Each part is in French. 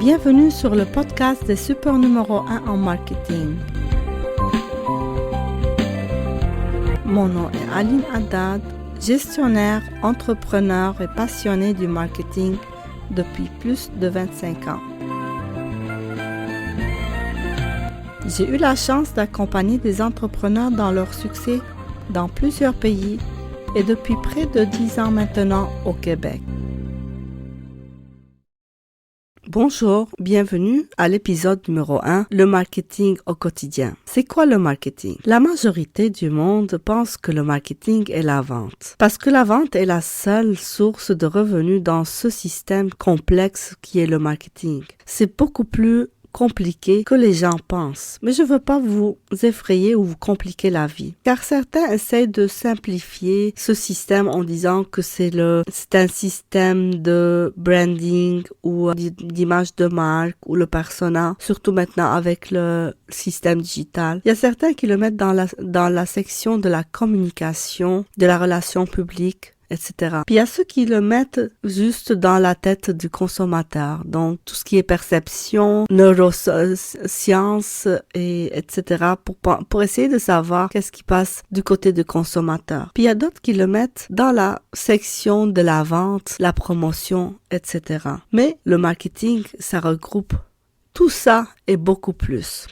Bienvenue sur le podcast des super numéro 1 en marketing. Mon nom est Aline Haddad, gestionnaire, entrepreneur et passionnée du marketing depuis plus de 25 ans. J'ai eu la chance d'accompagner des entrepreneurs dans leur succès dans plusieurs pays et depuis près de 10 ans maintenant au Québec. Bonjour, bienvenue à l'épisode numéro 1, le marketing au quotidien. C'est quoi le marketing? La majorité du monde pense que le marketing est la vente. Parce que la vente est la seule source de revenus dans ce système complexe qui est le marketing. C'est beaucoup plus compliqué que les gens pensent. Mais je ne veux pas vous effrayer ou vous compliquer la vie. Car certains essaient de simplifier ce système en disant que c'est un système de branding ou d'image de marque ou le persona, surtout maintenant avec le système digital. Il y a certains qui le mettent dans la section de la communication, de la relation publique, etc. Puis il y a ceux qui le mettent juste dans la tête du consommateur, donc tout ce qui est perception, neurosciences et etc. pour essayer de savoir qu'est-ce qui passe du côté du consommateur. Puis il y a d'autres qui le mettent dans la section de la vente, la promotion, etc. Mais le marketing, ça regroupe tout ça et beaucoup plus.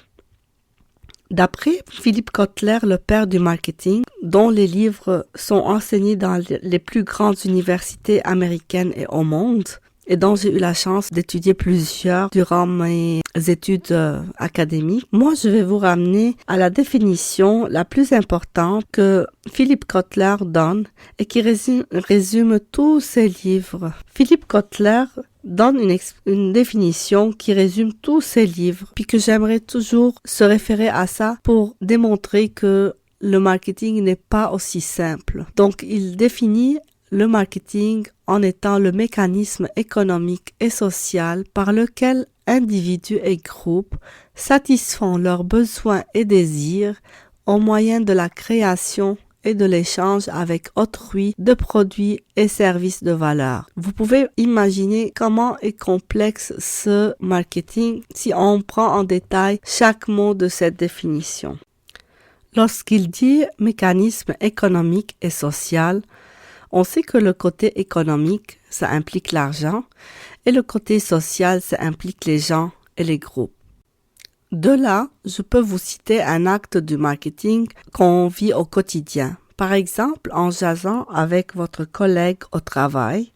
D'après Philippe Kotler, le père du marketing, dont les livres sont enseignés dans les plus grandes universités américaines et au monde, et dont j'ai eu la chance d'étudier plusieurs durant mes études académiques, moi je vais vous ramener à la définition la plus importante que Philippe Kotler donne et qui résume tous ses livres. Philippe Kotler donne une définition qui résume tous ses livres, puis que j'aimerais toujours se référer à ça pour démontrer que le marketing n'est pas aussi simple. Donc, il définit le marketing en étant le mécanisme économique et social par lequel individus et groupes satisfont leurs besoins et désirs au moyen de la création et de l'échange avec autrui de produits et services de valeur. Vous pouvez imaginer comment est complexe ce marketing si on prend en détail chaque mot de cette définition. Lorsqu'il dit mécanisme économique et social, on sait que le côté économique, ça implique l'argent, et le côté social, ça implique les gens et les groupes. De là, je peux vous citer un acte du marketing qu'on vit au quotidien. Par exemple, en jasant avec votre collègue au travail,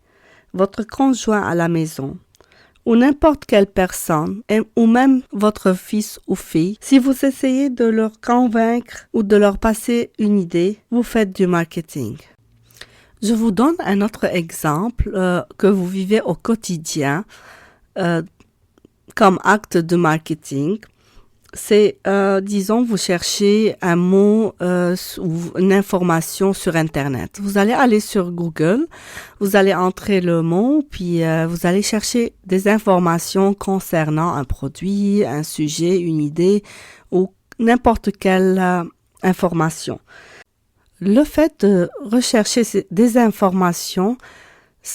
votre conjoint à la maison, ou n'importe quelle personne, ou même votre fils ou fille, si vous essayez de leur convaincre ou de leur passer une idée, vous faites du marketing. Je vous donne un autre exemple que vous vivez au quotidien comme acte de marketing. C'est, disons, vous cherchez un mot ou une information sur Internet. Vous allez aller sur Google, vous allez entrer le mot, puis vous allez chercher des informations concernant un produit, un sujet, une idée ou n'importe quelle information. Le fait de rechercher des informations,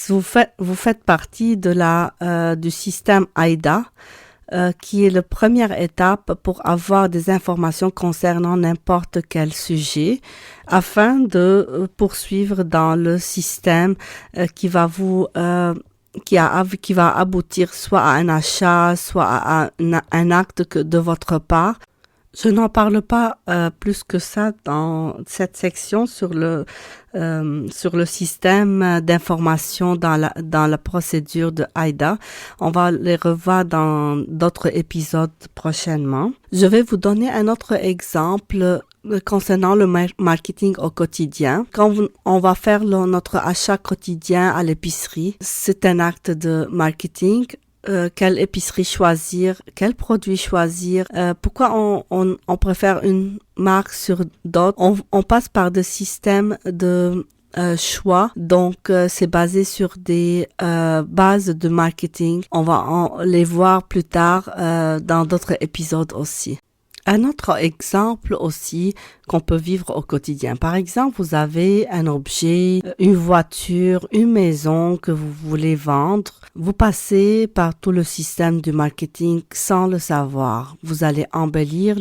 vous faites partie de du système AIDA, qui est la première étape pour avoir des informations concernant n'importe quel sujet, afin de poursuivre dans le système qui va aboutir soit à un achat, soit à un acte de votre part. Je n'en parle pas plus que ça dans cette section sur le système d'information dans la procédure de AIDA. On va les revoir dans d'autres épisodes prochainement. Je vais vous donner un autre exemple concernant le marketing au quotidien. Quand on va faire notre achat quotidien à l'épicerie, c'est un acte de marketing. Quelle épicerie choisir, quel produit choisir, pourquoi on préfère une marque sur d'autres. On passe par des systèmes de choix, donc c'est basé sur des bases de marketing. On va les voir plus tard dans d'autres épisodes aussi. Un autre exemple aussi qu'on peut vivre au quotidien. Par exemple, vous avez un objet, une voiture, une maison que vous voulez vendre. Vous passez par tout le système du marketing sans le savoir. Vous allez embellir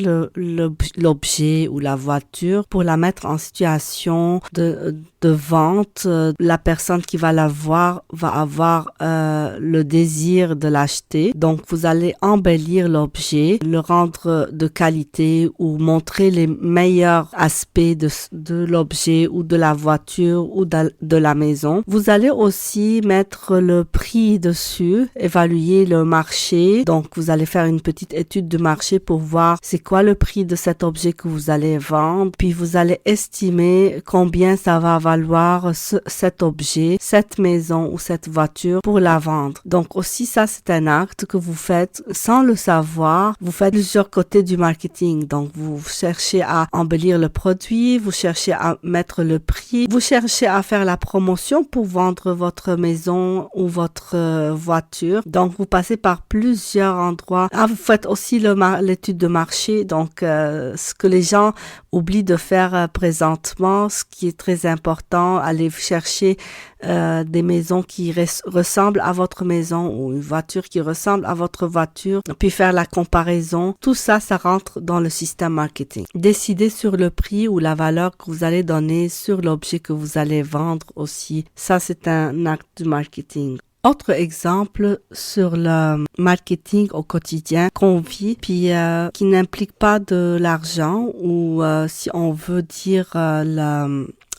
l'objet ou la voiture pour la mettre en situation de vente. La personne qui va la voir va avoir le désir de l'acheter. Donc, vous allez embellir l'objet, le rendre de qualité ou montrer les meilleurs aspects de l'objet ou de la voiture ou de la maison. Vous allez aussi mettre le prix dessus, évaluer le marché. Donc, vous allez faire une petite étude de marché pour voir c'est quoi le prix de cet objet que vous allez vendre. Puis, vous allez estimer combien ça va valoir cet objet, cette maison ou cette voiture pour la vendre. Donc, aussi, ça, c'est un acte que vous faites sans le savoir. Vous faites plusieurs côtés du marketing. Donc, vous cherchez à embellir le produit, vous cherchez à mettre le prix, vous cherchez à faire la promotion pour vendre votre maison ou votre voiture. Donc, vous passez par plusieurs endroits. Vous faites aussi l'étude de marché. Donc, ce que les gens oublient de faire présentement, ce qui est très important, aller chercher des maisons qui ressemblent à votre maison ou une voiture qui ressemble à votre voiture, puis faire la comparaison. Tout ça, ça rentre dans le système marketing. Décider sur le prix ou la valeur que vous allez donner sur l'objet que vous allez vendre aussi. Ça, c'est un acte du marketing. Autre exemple sur le marketing au quotidien qu'on vit, puis qui n'implique pas de l'argent ou si on veut dire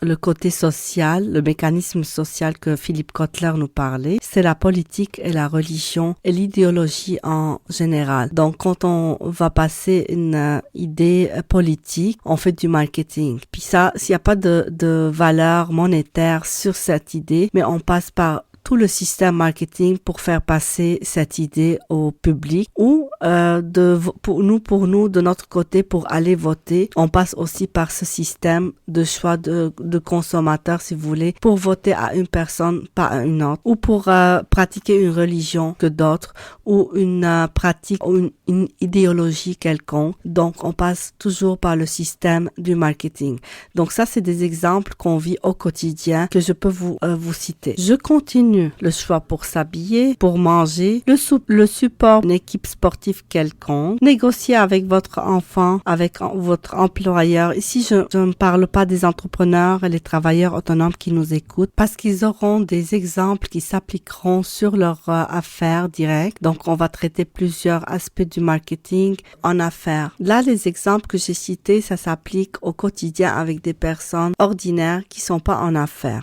le côté social, le mécanisme social que Philippe Kotler nous parlait, c'est la politique et la religion et l'idéologie en général. Donc, quand on va passer une idée politique, on fait du marketing. Puis ça, s'il n'y a pas de valeur monétaire sur cette idée, mais on passe par tout le système marketing pour faire passer cette idée au public ou pour nous de notre côté pour aller voter, on passe aussi par ce système de choix de consommateurs si vous voulez pour voter à une personne pas à une autre ou pour pratiquer une religion que d'autres ou une pratique ou une idéologie quelconque. Donc on passe toujours par le système du marketing. Donc ça c'est des exemples qu'on vit au quotidien que je peux vous citer. Je continue le choix pour s'habiller, pour manger, le support d'une équipe sportive quelconque, négocier avec votre enfant, avec votre employeur. Ici, je ne parle pas des entrepreneurs et les travailleurs autonomes qui nous écoutent parce qu'ils auront des exemples qui s'appliqueront sur leur affaires directes. Donc, on va traiter plusieurs aspects du marketing en affaires. Là, les exemples que j'ai cités, ça s'applique au quotidien avec des personnes ordinaires qui sont pas en affaires.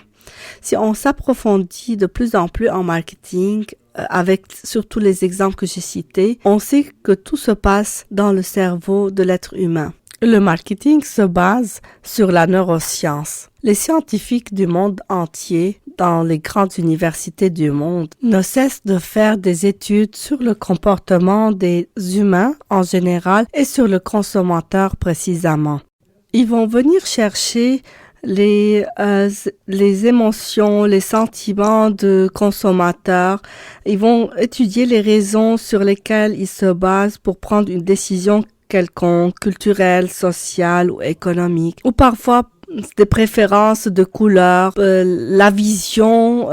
Si on s'approfondit de plus en plus en marketing, avec surtout les exemples que j'ai cités, on sait que tout se passe dans le cerveau de l'être humain. Le marketing se base sur la neuroscience. Les scientifiques du monde entier, dans les grandes universités du monde, ne cessent de faire des études sur le comportement des humains en général et sur le consommateur précisément. Ils vont venir chercher les émotions, les sentiments de consommateurs. Ils vont étudier les raisons sur lesquelles ils se basent pour prendre une décision quelconque, culturelle, sociale ou économique, ou parfois des préférences de couleurs, la vision,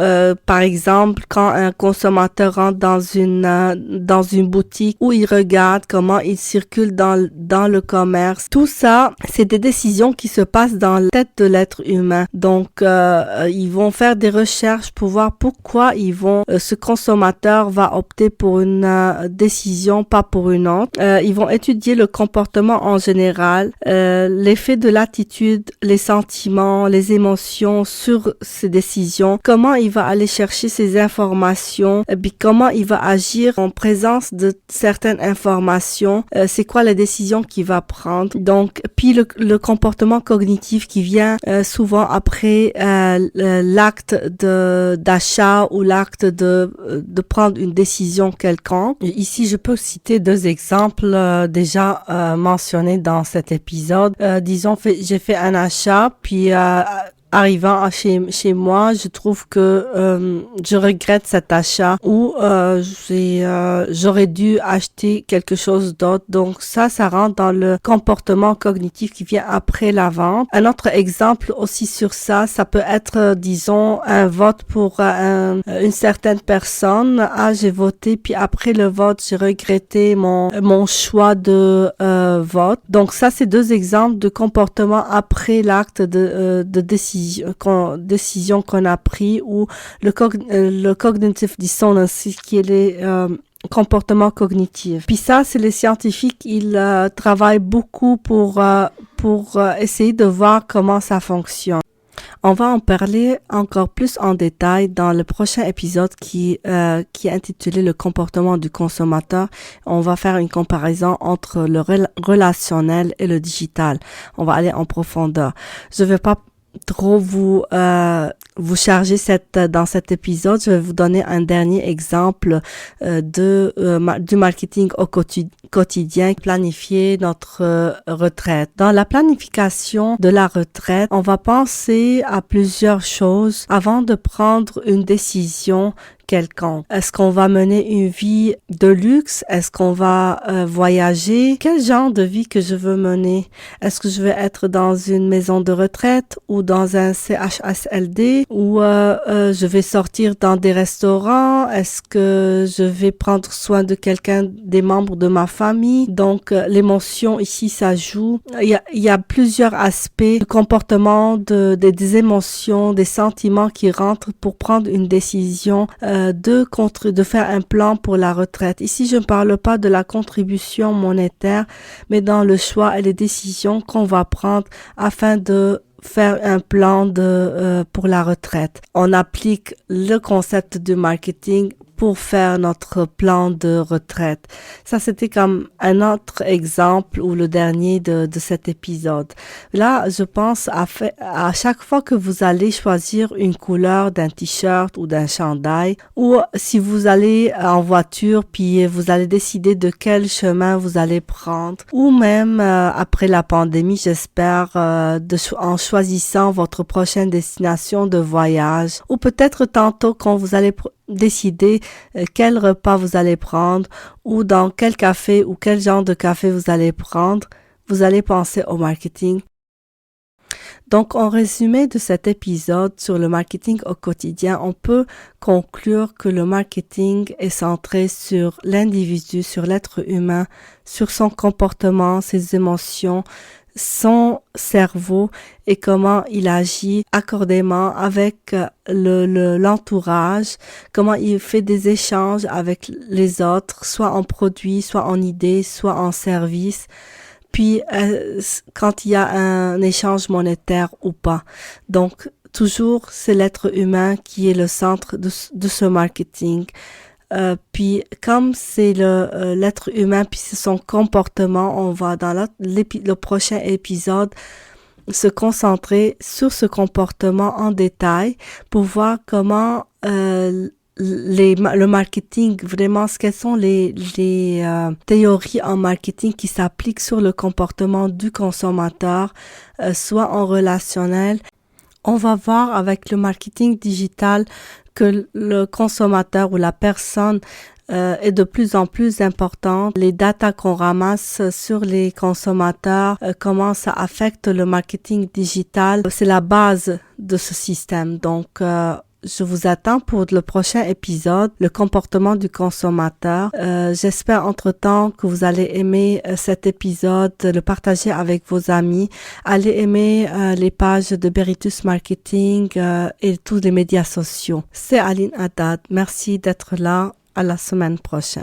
par exemple, quand un consommateur rentre dans une boutique où il regarde comment il circule dans le commerce. Tout ça, c'est des décisions qui se passent dans la tête de l'être humain. Donc, ils vont faire des recherches pour voir pourquoi ce consommateur va opter pour une décision, pas pour une autre. Ils vont étudier le comportement en général, l'effet de l'attitude, les sentiments, les émotions sur ces décisions, comment il va aller chercher ces informations, et puis comment il va agir en présence de certaines informations, c'est quoi la décision qu'il va prendre. Donc, puis le comportement cognitif qui vient souvent après l'acte d'achat ou l'acte de prendre une décision quelconque. Ici, je peux citer deux exemples déjà mentionnés dans cet épisode. Disons, j'ai fait un achat, puis arrivant chez moi, je trouve que je regrette cet achat ou j'aurais dû acheter quelque chose d'autre. Donc ça rentre dans le comportement cognitif qui vient après la vente. Un autre exemple aussi sur ça peut être, disons, un vote pour une certaine personne. Ah, j'ai voté, puis après le vote, j'ai regretté mon choix de vote. Donc ça, c'est deux exemples de comportement après l'acte de décision qu'on a pris, ou le cognitive dissonance, qui est les comportements cognitifs. Puis ça, c'est les scientifiques, ils travaillent beaucoup pour essayer de voir comment ça fonctionne. On va en parler encore plus en détail dans le prochain épisode qui est intitulé Le comportement du consommateur. On va faire une comparaison entre le relationnel et le digital. On va aller en profondeur. Je vais pas trop vous charger dans cet épisode. Je vais vous donner un dernier exemple du marketing au quotidien, planifier notre retraite. Dans la planification de la retraite, on va penser à plusieurs choses avant de prendre une décision quelconque. Est-ce qu'on va mener une vie de luxe? Est-ce qu'on va voyager? Quel genre de vie que je veux mener? Est-ce que je vais être dans une maison de retraite ou dans un CHSLD, ou je vais sortir dans des restaurants? Est-ce que je vais prendre soin de des membres de ma famille? Donc l'émotion ici, ça joue. Il y a plusieurs aspects du comportement, des émotions, des sentiments qui rentrent pour prendre une décision de faire un plan pour la retraite. Ici, je ne parle pas de la contribution monétaire, mais dans le choix et les décisions qu'on va prendre afin de faire un plan pour la retraite. On applique le concept du marketing pour faire notre plan de retraite. Ça, c'était comme un autre exemple, ou le dernier de cet épisode. Là, je pense à chaque fois que vous allez choisir une couleur d'un t-shirt ou d'un chandail, ou si vous allez en voiture puis vous allez décider de quel chemin vous allez prendre, ou même après la pandémie, j'espère, en choisissant votre prochaine destination de voyage, ou peut-être tantôt quand vous allez décider quel repas vous allez prendre, ou dans quel café ou quel genre de café vous allez prendre, vous allez penser au marketing. Donc, en résumé de cet épisode sur le marketing au quotidien, on peut conclure que le marketing est centré sur l'individu, sur l'être humain, sur son comportement, ses émotions, son cerveau et comment il agit accordément avec l'entourage, comment il fait des échanges avec les autres, soit en produits, soit en idées, soit en services. Puis quand il y a un échange monétaire ou pas. Donc toujours c'est l'être humain qui est le centre de ce marketing. Puis comme c'est l'être humain puis c'est son comportement, on va dans le prochain épisode se concentrer sur ce comportement en détail pour voir comment le marketing, vraiment, quelles sont les théories en marketing qui s'appliquent sur le comportement du consommateur, soit en relationnel. On va voir avec le marketing digital que le consommateur ou la personne est de plus en plus importante. Les datas qu'on ramasse sur les consommateurs, comment ça affecte le marketing digital, c'est la base de ce système. Donc, je vous attends pour le prochain épisode, le comportement du consommateur. J'espère entre-temps que vous allez aimer cet épisode, le partager avec vos amis. Allez aimer les pages de Beritus Marketing et tous les médias sociaux. C'est Aline Haddad. Merci d'être là. À la semaine prochaine.